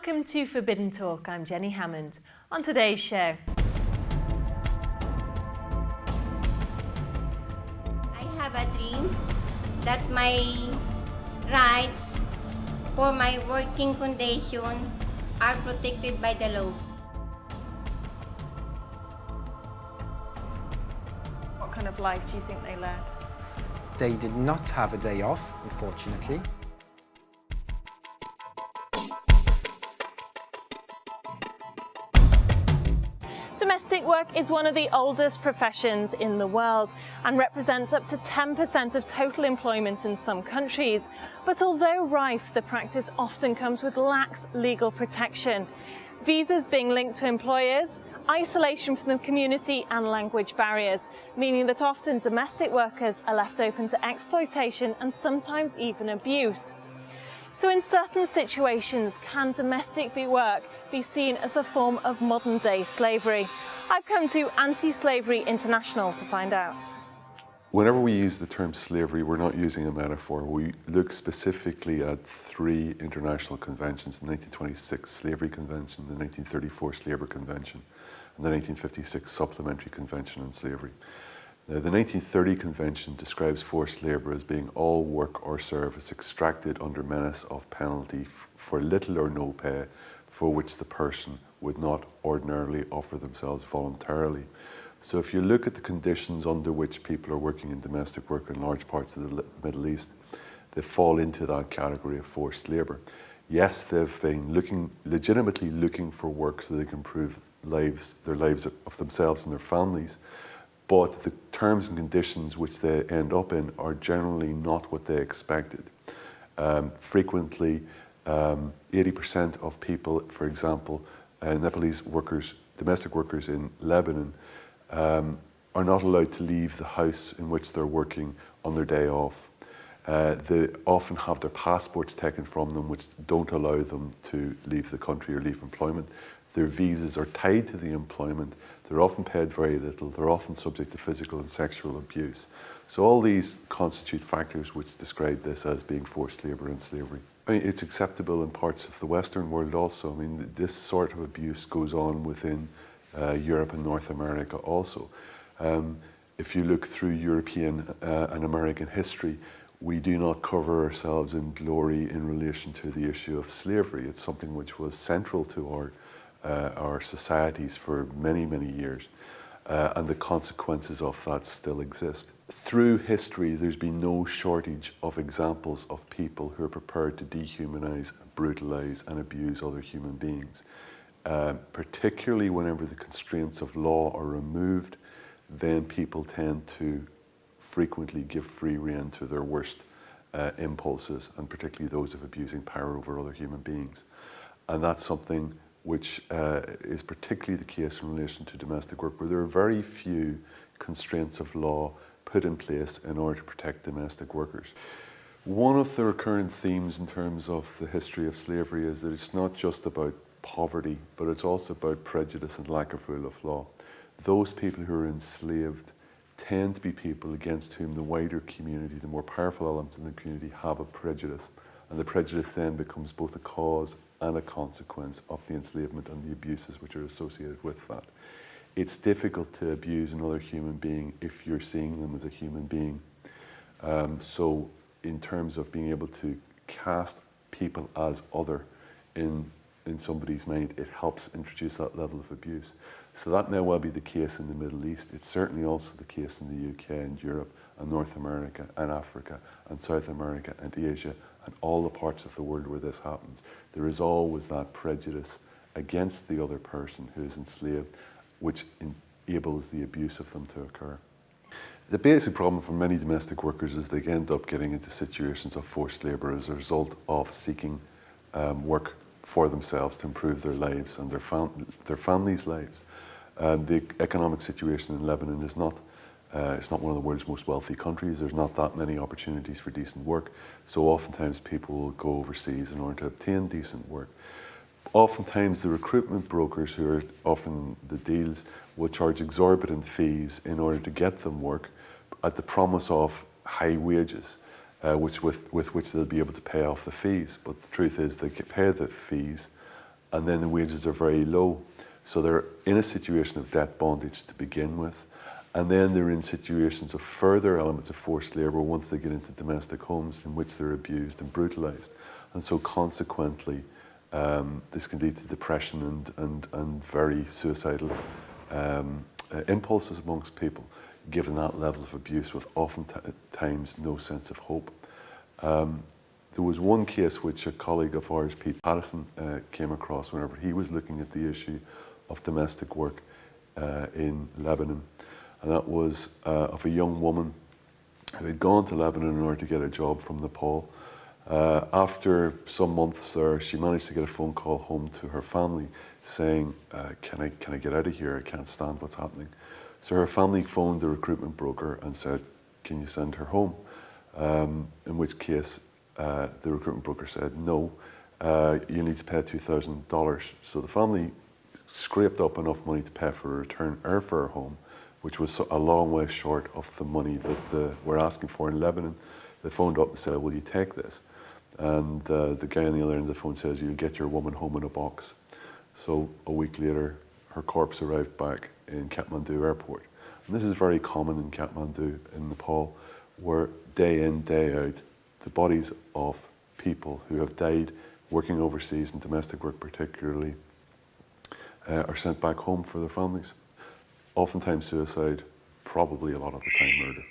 Welcome to Forbidden Talk. I'm Jenny Hammond. On today's show, I have a dream that my rights for my working conditions are protected by the law. what kind of life do you think they led? They did not have a day off, unfortunately. Domestic work is one of the oldest professions in the world and represents up to 10% of total employment in some countries. But although rife, the practice often comes with lax legal protection. Visas being linked to employers, isolation from the community and language barriers, meaning that often domestic workers are left open to exploitation and sometimes even abuse. So in certain situations, can domestic work be seen as a form of modern-day slavery? I've come to Anti-Slavery International to find out. Whenever we use the term slavery, we're not using a metaphor. We look specifically at three international conventions: the 1926 Slavery Convention, the 1934 Slavery Convention, and the 1956 Supplementary Convention on Slavery. Now, the 1930 Convention describes forced labour as being all work or service extracted under menace of penalty for little or no pay, for which the person would not ordinarily offer themselves voluntarily. So if you look at the conditions under which people are working in domestic work in large parts of the Middle East, they fall into that category of forced labour. Yes, they've been legitimately looking for work so they can improve their lives of themselves and their families, but the terms and conditions which they end up in are generally not what they expected. Frequently, 80% of people, for example, Nepalese workers, domestic workers in Lebanon, are not allowed to leave the house in which they're working on their day off. They often have their passports taken from them, which don't allow them to leave the country or leave employment. Their visas are tied to the employment. They're often paid very little. They're often subject to physical and sexual abuse. So all these constitute factors which describe this as being forced labour and slavery. I mean, it's acceptable in parts of the Western world also. I mean, this sort of abuse goes on within Europe and North America also. If you look through European and American history, we do not cover ourselves in glory in relation to the issue of slavery. It's something which was central to our societies for many, many years, and the consequences of that still exist. Through history, there's been no shortage of examples of people who are prepared to dehumanize, brutalize, and abuse other human beings. Particularly whenever the constraints of law are removed, then people tend to frequently give free rein to their worst impulses, and particularly those of abusing power over other human beings. And that's something which is particularly the case in relation to domestic work, where there are very few constraints of law put in place in order to protect domestic workers. One of the recurrent themes in terms of the history of slavery is that it's not just about poverty, but it's also about prejudice and lack of rule of law. Those people who are enslaved tend to be people against whom the wider community, the more powerful elements in the community, have a prejudice. And the prejudice then becomes both a cause and a consequence of the enslavement and the abuses which are associated with that. It's difficult to abuse another human being if you're seeing them as a human being. So in terms of being able to cast people as other in somebody's mind, it helps introduce that level of abuse. So that may well be the case in the Middle East. It's certainly also the case in the UK and Europe and North America and Africa and South America and Asia and all the parts of the world where this happens. There is always that prejudice against the other person who is enslaved, which enables the abuse of them to occur. The basic problem for many domestic workers is they end up getting into situations of forced labour as a result of seeking work for themselves to improve their lives and their families' lives. The economic situation in Lebanon is not it's not one of the world's most wealthy countries. There's not that many opportunities for decent work. So oftentimes people will go overseas in order to obtain decent work. Oftentimes the recruitment brokers, who are often the deals, will charge exorbitant fees in order to get them work at the promise of high wages, with which they'll be able to pay off the fees. But the truth is they pay the fees and then the wages are very low. So they're in a situation of debt bondage to begin with, and then they're in situations of further elements of forced labour once they get into domestic homes in which they're abused and brutalised. And so consequently, this can lead to depression and very suicidal impulses amongst people, given that level of abuse with oftentimes no sense of hope. There was one case which a colleague of ours, Pete Pattison, came across whenever he was looking at the issue of domestic work in Lebanon, and that was of a young woman who had gone to Lebanon in order to get a job from Nepal. After some months there, she managed to get a phone call home to her family saying, can I get out of here? I can't stand what's happening. So her family phoned the recruitment broker and said, can you send her home? In which case the recruitment broker said, no, you need to pay $2,000. So the family scraped up enough money to pay for a return airfare home, which was a long way short of the money that we're asking for in Lebanon. They phoned up and said, will you take this? And the guy on the other end of the phone says, you'll get your woman home in a box. So a week later, her corpse arrived back in Kathmandu airport. And this is very common in Kathmandu in Nepal, where day in, day out, the bodies of people who have died working overseas in domestic work particularly are sent back home for their families. Oftentimes suicide, probably a lot of the time murder.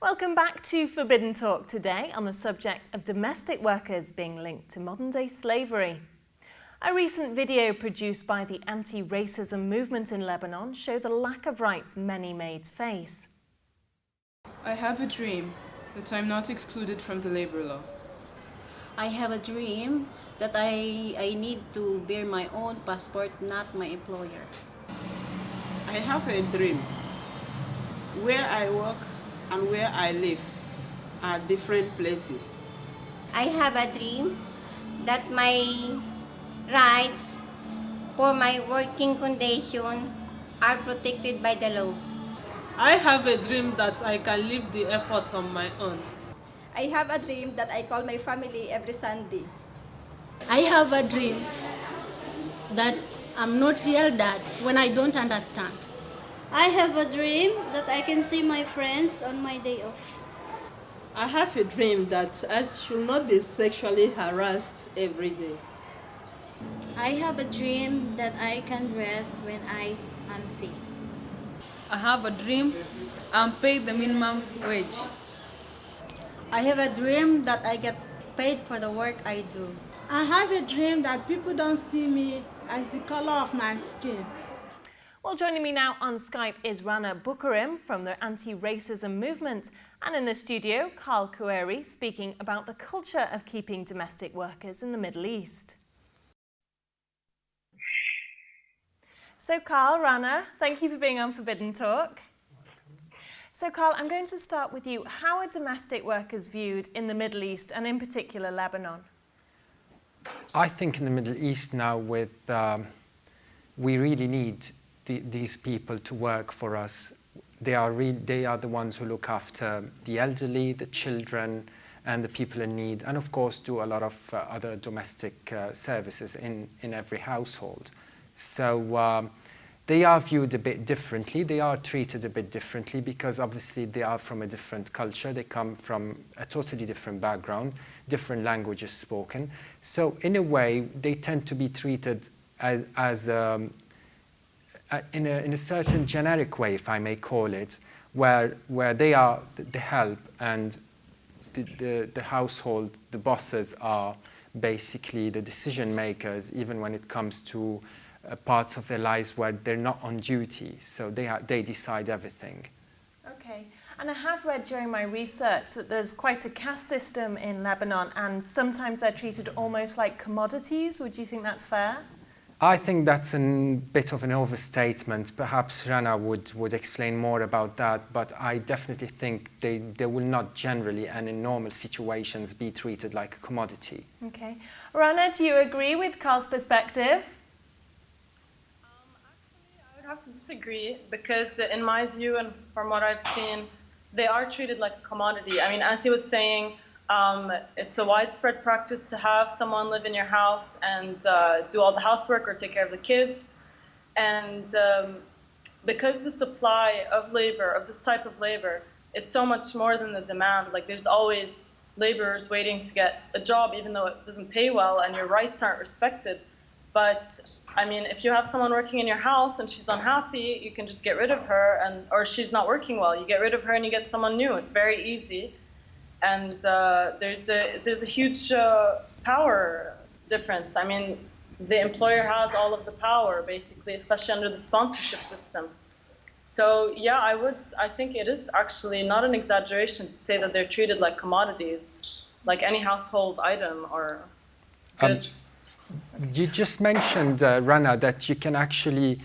Welcome back to Forbidden Talk today on the subject of domestic workers being linked to modern-day slavery. A recent video produced by the anti-racism movement in Lebanon showed the lack of rights many maids face. I have a dream that I'm not excluded from the labor law. I have a dream that I need to bear my own passport, not my employer. I have a dream. Where I work and where I live are different places. I have a dream that my rights for my working condition are protected by the law. I have a dream that I can leave the airport on my own. I have a dream that I call my family every Sunday. I have a dream that I'm not yelled at when I don't understand. I have a dream that I can see my friends on my day off. I have a dream that I should not be sexually harassed every day. I have a dream that I can rest when I am sick. I have a dream I'm paid the minimum wage. I have a dream that I get paid for the work I do. I have a dream that people don't see me as the color of my skin. Well, joining me now on Skype is Rana Bukarim from the anti-racism movement, and in the studio, Carl Kueri speaking about the culture of keeping domestic workers in the Middle East. So Carl, Rana, thank you for being on Forbidden Talk. So Carl, I'm going to start with you. How are domestic workers viewed in the Middle East and in particular Lebanon? I think in the Middle East now we really need these people to work for us. They are the ones who look after the elderly, the children, and the people in need, and of course do a lot of other domestic services in every household. So they are viewed a bit differently. They are treated a bit differently because obviously they are from a different culture. They come from a totally different background, different languages spoken. So in a way, they tend to be treated as in a certain generic way, if I may call it, where they are the help and the household, the bosses are basically the decision makers, even when it comes to parts of their lives where they're not on duty. So they decide everything. Okay, and I have read during my research that there's quite a caste system in Lebanon, and sometimes they're treated almost like commodities. Would you think that's fair? I think that's a bit of an overstatement. Perhaps Rana would explain more about that, but I definitely think they will not generally and in normal situations be treated like a commodity. Okay. Rana, do you agree with Carl's perspective? Actually, I would have to disagree because in my view and from what I've seen, they are treated like a commodity. I mean, as he was saying, It's a widespread practice to have someone live in your house and do all the housework or take care of the kids. And because the supply of labor, of this type of labor, is so much more than the demand, like there's always laborers waiting to get a job even though it doesn't pay well and your rights aren't respected. But I mean, if you have someone working in your house and she's unhappy, you can just get rid of her, or she's not working well, you get rid of her and you get someone new. It's very easy. And there's a huge power difference. I mean, the employer has all of the power, basically, especially under the sponsorship system. So yeah, I think it is actually not an exaggeration to say that they're treated like commodities, like any household item or good. You just mentioned, Rana, that you can actually,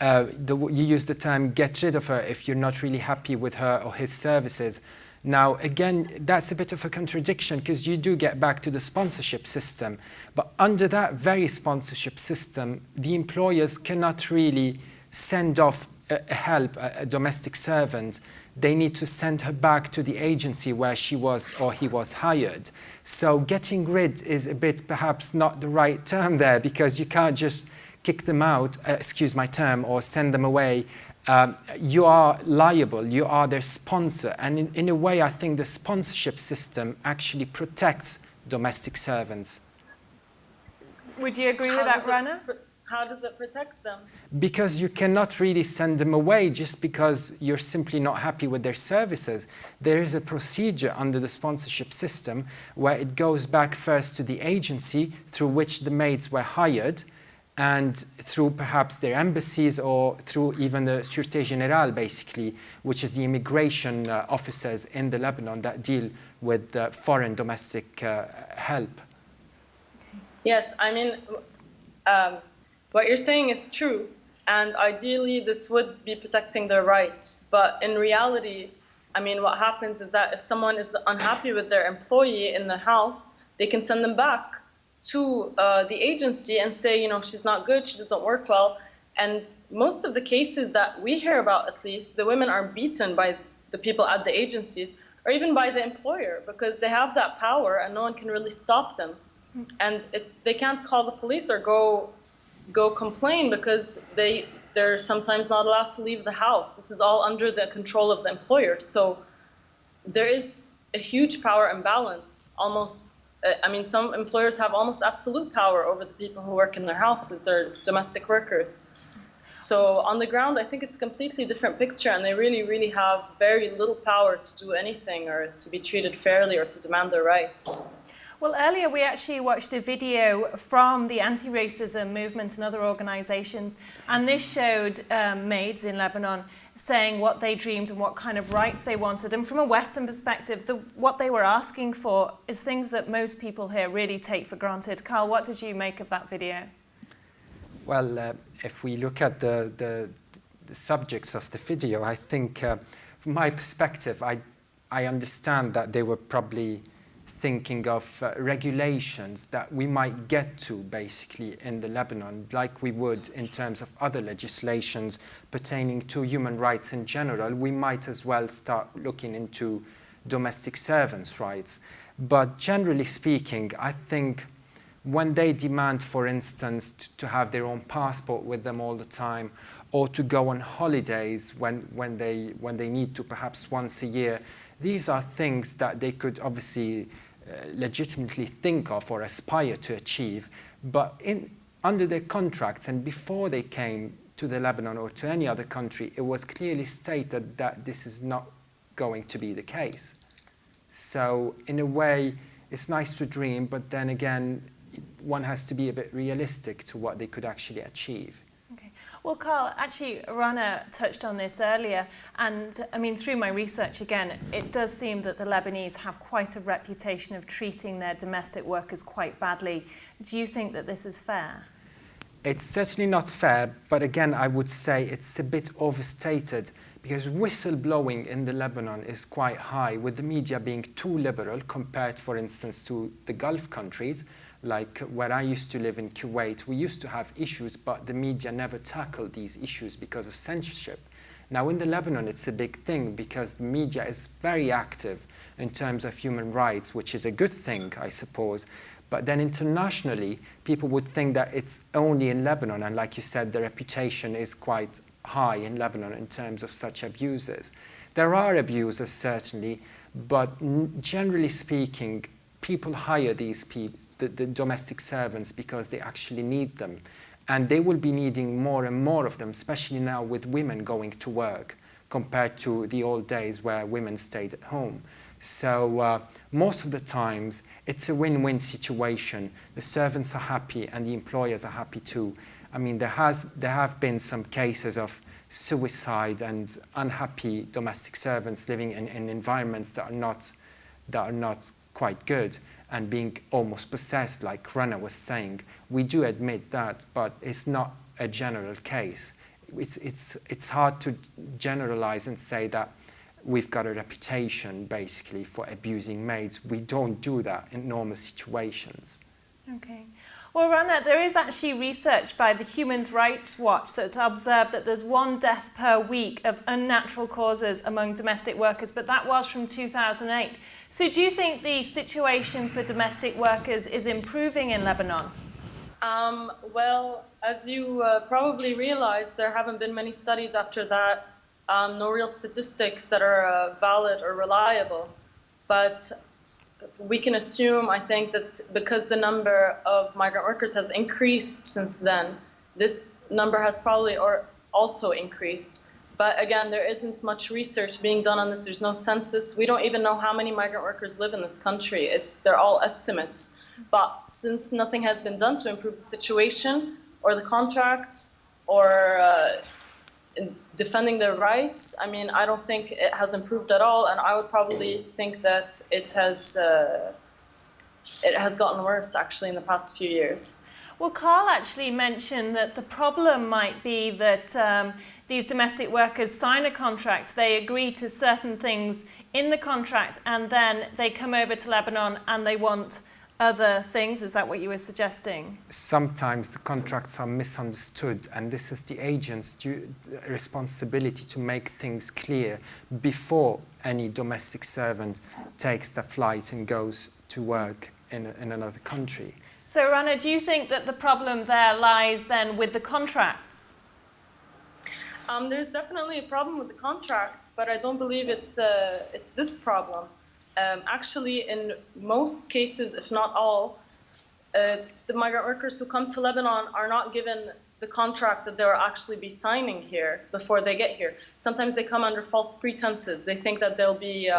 you use the term get rid of her if you're not really happy with her or his services. Now, again, that's a bit of a contradiction because you do get back to the sponsorship system. But under that very sponsorship system, the employers cannot really send off a domestic servant. They need to send her back to the agency where she was or he was hired. So getting rid is a bit perhaps not the right term there, because you can't just kick them out, excuse my term, or send them away. You are liable, you are their sponsor. And in a way, I think the sponsorship system actually protects domestic servants. Would you agree with that, Rana? How does it protect them? Because you cannot really send them away just because you're simply not happy with their services. There is a procedure under the sponsorship system where it goes back first to the agency through which the maids were hired, and through perhaps their embassies or through even the Sûreté Générale, basically, which is the immigration officers in the Lebanon that deal with foreign domestic help. Yes, I mean, what you're saying is true, and ideally this would be protecting their rights. But in reality, I mean, what happens is that if someone is unhappy with their employee in the house, they can send them back to the agency and say, you know, she's not good, she doesn't work well. And most of the cases that we hear about, at least, the women are beaten by the people at the agencies or even by the employer, because they have that power and no one can really stop them. And they can't call the police or go complain because they're sometimes not allowed to leave the house. This is all under the control of the employer. So there is a huge power imbalance, almost. I mean, some employers have almost absolute power over the people who work in their houses, their domestic workers. So on the ground, I think it's a completely different picture, and they really, really have very little power to do anything or to be treated fairly or to demand their rights. Well, earlier we actually watched a video from the anti-racism movement and other organisations, and this showed maids in Lebanon saying what they dreamed and what kind of rights they wanted. And from a Western perspective, what they were asking for is things that most people here really take for granted. Carl, what did you make of that video? Well, if we look at the subjects of the video, I think from my perspective, I understand that they were probably thinking of regulations that we might get to basically in the Lebanon, like we would in terms of other legislations pertaining to human rights in general. We might as well start looking into domestic servants' rights. But generally speaking, I think when they demand, for instance, to have their own passport with them all the time, or to go on holidays when they need to, perhaps once a year, these are things that they could obviously legitimately think of or aspire to achieve, but under their contracts and before they came to the Lebanon or to any other country, it was clearly stated that this is not going to be the case. So in a way, it's nice to dream, but then again, one has to be a bit realistic to what they could actually achieve. Well, Carl, actually, Rana touched on this earlier, and I mean, through my research again, it does seem that the Lebanese have quite a reputation of treating their domestic workers quite badly. Do you think that this is fair? It's certainly not fair, but again, I would say it's a bit overstated, because whistleblowing in the Lebanon is quite high, with the media being too liberal compared, for instance, to the Gulf countries. Like where I used to live in Kuwait, we used to have issues, but the media never tackled these issues because of censorship. Now in the Lebanon it's a big thing because the media is very active in terms of human rights, which is a good thing, I suppose. But then internationally, people would think that it's only in Lebanon, and like you said, the reputation is quite high in Lebanon in terms of such abuses. There are abuses, certainly, but generally speaking, people hire these people, the domestic servants, because they actually need them. And they will be needing more and more of them, especially now with women going to work, compared to the old days where women stayed at home. So most of the times, it's a win-win situation. The servants are happy and the employers are happy too. I mean, there have been some cases of suicide and unhappy domestic servants living in environments that are not quite good and being almost possessed, like Rana was saying. We do admit that, but it's not a general case. It's hard to generalize and say that we've got a reputation, basically, for abusing maids. We don't do that in normal situations. Okay. Well, Rana, there is actually research by the Human Rights Watch that observed that there's 1 death per week of unnatural causes among domestic workers, but that was from 2008. So do you think the situation for domestic workers is improving in Lebanon? Well, as you probably realized, there haven't been many studies after that. No real statistics that are valid or reliable. But we can assume, I think, that because the number of migrant workers has increased since then, this number has probably also increased. But again, there isn't much research being done on this. There's no census. We don't even know how many migrant workers live in this country. They're all estimates. But since nothing has been done to improve the situation or the contracts or defending their rights, I mean, I don't think it has improved at all, and I would probably think that it has gotten worse, actually, in the past few years. Well, Carl actually mentioned that the problem might be that these domestic workers sign a contract, they agree to certain things in the contract, and then they come over to Lebanon and they want other things. Is that what you were suggesting? Sometimes the contracts are misunderstood, and this is the agent's responsibility to make things clear before any domestic servant takes the flight and goes to work in another country. So, Rana, do you think that the problem there lies then with the contracts? There's definitely a problem with the contracts, but I don't believe it's this problem. Actually, in most cases, if not all, the migrant workers who come to Lebanon are not given the contract that they'll actually be signing here before they get here. Sometimes they come under false pretenses. They think that they'll be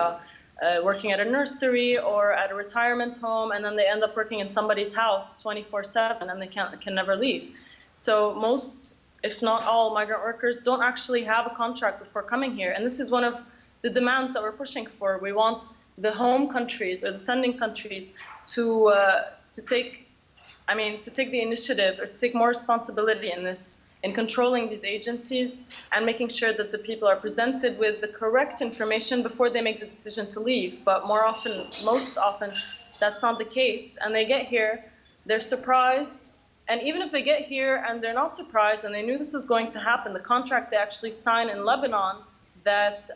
working at a nursery or at a retirement home, and then they end up working in somebody's house 24/7, and they can never leave. So most, if not all, migrant workers don't actually have a contract before coming here. And this is one of the demands that we're pushing for. We want the home countries or the sending countries to take the initiative or to take more responsibility in this, in controlling these agencies and making sure that the people are presented with the correct information before they make the decision to leave. But most often, that's not the case. And they get here, they're surprised. And even if they get here and they're not surprised and they knew this was going to happen, the contract they actually sign in Lebanon that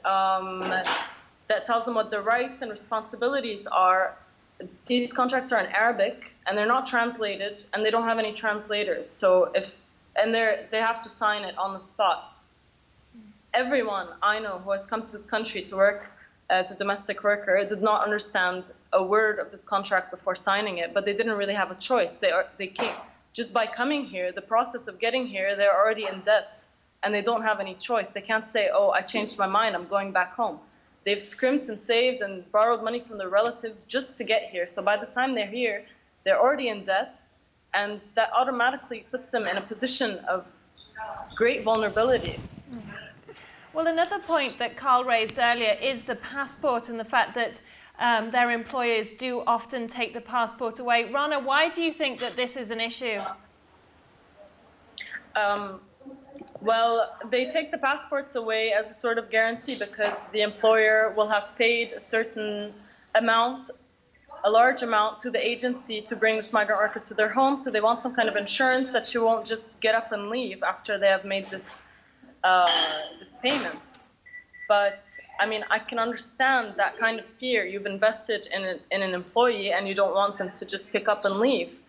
tells them what their rights and responsibilities are, these contracts are in Arabic and they're not translated and they don't have any translators. So they have to sign it on the spot. Everyone I know who has come to this country to work as a domestic worker did not understand a word of this contract before signing it, but they didn't really have a choice. They came just by coming here, the process of getting here, they're already in debt and they don't have any choice. They can't say, oh, I changed my mind, I'm going back home. They've scrimped and saved and borrowed money from their relatives just to get here. So by the time they're here, they're already in debt, and that automatically puts them in a position of great vulnerability. Well, another point that Carl raised earlier is the passport and the fact that their employers do often take the passport away. Rana, why do you think that this is an issue? Well, they take the passports away as a sort of guarantee because the employer will have paid a certain amount, a large amount, to the agency to bring this migrant worker to their home. So they want some kind of insurance that she won't just get up and leave after they have made this this payment. But I mean, I can understand that kind of fear. You've invested in an employee and you don't want them to just pick up and leave.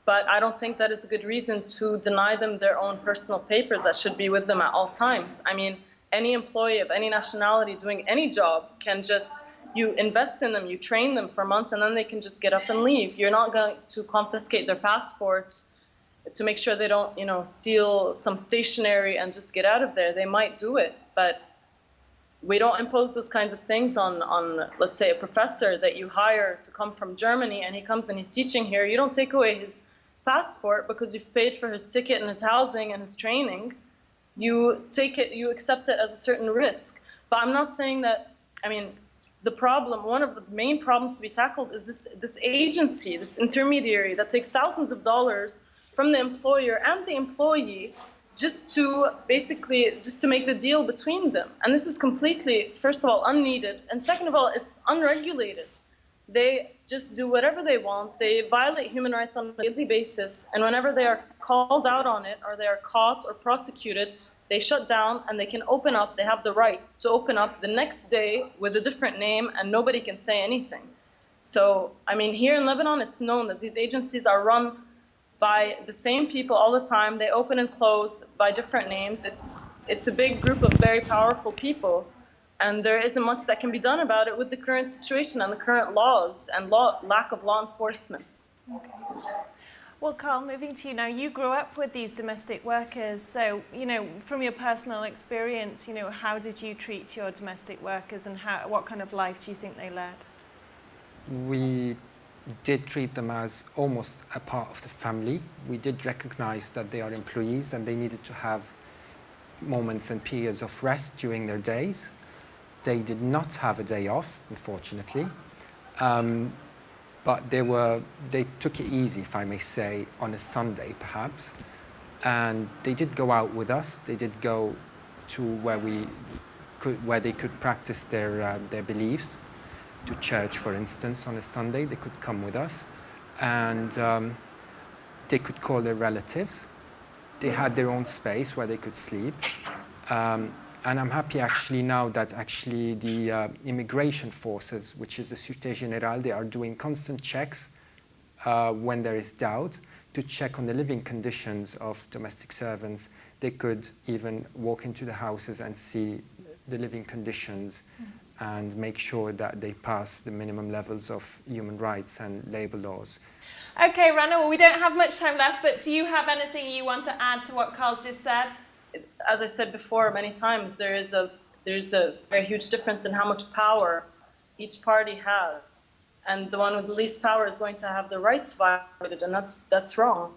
But I don't think that is a good reason to deny them their own personal papers that should be with them at all times. I mean, any employee of any nationality doing any job can just, you invest in them, you train them for months, and then they can just get up and leave. You're not going to confiscate their passports to make sure they don't, you know, steal some stationery and just get out of there. They might do it, but we don't impose those kinds of things on, let's say, a professor that you hire to come from Germany and he comes and he's teaching here. You don't take away his passport because you've paid for his ticket and his housing and his training. You take it, you accept it as a certain risk. But I'm not saying that, I mean, the problem, one of the main problems to be tackled is this agency, this intermediary that takes thousands of dollars from the employer and the employee just to basically, just to make the deal between them. And this is completely, first of all, unneeded. And second of all, it's unregulated. They just do whatever they want. They violate human rights on a daily basis. And whenever they are called out on it or they are caught or prosecuted, they shut down and they can open up. They have the right to open up the next day with a different name and nobody can say anything. So, I mean, here in Lebanon, it's known that these agencies are run by the same people all the time. They open and close by different names. It's a big group of very powerful people, and there isn't much that can be done about it with the current situation and the current laws and lack of law enforcement. Okay. Well, Carl, moving to you now, you grew up with these domestic workers, so, you know, from your personal experience, you know, how did you treat your domestic workers and what kind of life do you think they led? We did treat them as almost a part of the family. We did recognize that they are employees and they needed to have moments and periods of rest during their days. They did not have a day off, unfortunately. But they took it easy, if I may say, on a Sunday perhaps. And they did go out with us. They did go to where they could practice their beliefs. To church, for instance, on a Sunday, they could come with us, and they could call their relatives. They had their own space where they could sleep. And I'm happy actually now that actually the immigration forces, which is the Sûreté Générale, they are doing constant checks when there is doubt to check on the living conditions of domestic servants. They could even walk into the houses and see the living conditions and make sure that they pass the minimum levels of human rights and labor laws. Okay, Rana, well, we don't have much time left, but do you have anything you want to add to what Carl's just said? As I said before many times, there's a very huge difference in how much power each party has. And the one with the least power is going to have their rights violated, and that's wrong,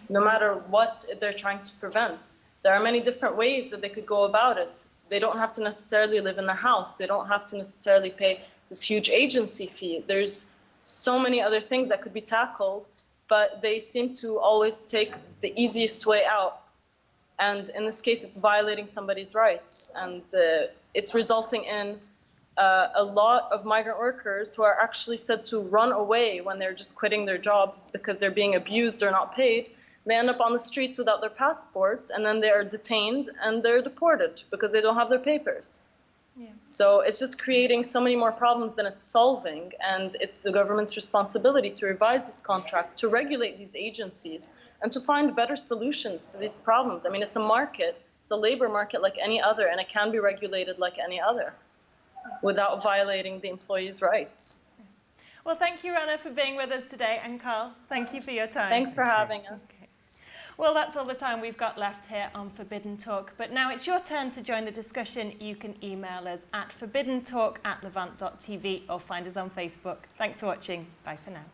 no matter what they're trying to prevent. There are many different ways that they could go about it. They don't have to necessarily live in the house. They don't have to necessarily pay this huge agency fee. There's so many other things that could be tackled, but they seem to always take the easiest way out. And in this case, it's violating somebody's rights. And it's resulting in a lot of migrant workers who are actually said to run away when they're just quitting their jobs because they're being abused or not paid. They end up on the streets without their passports, and then they are detained and they're deported because they don't have their papers. Yeah. So it's just creating so many more problems than it's solving, and it's the government's responsibility to revise this contract, to regulate these agencies, and to find better solutions to these problems. I mean, it's a market, it's a labor market like any other, and it can be regulated like any other without violating the employees' rights. Well, thank you, Rana, for being with us today, and Carl, thank you for your time. Thanks for having us. Okay. Well, that's all the time we've got left here on Forbidden Talk, but now it's your turn to join the discussion. You can email us at forbiddentalk@levant.tv or find us on Facebook. Thanks for watching. Bye for now.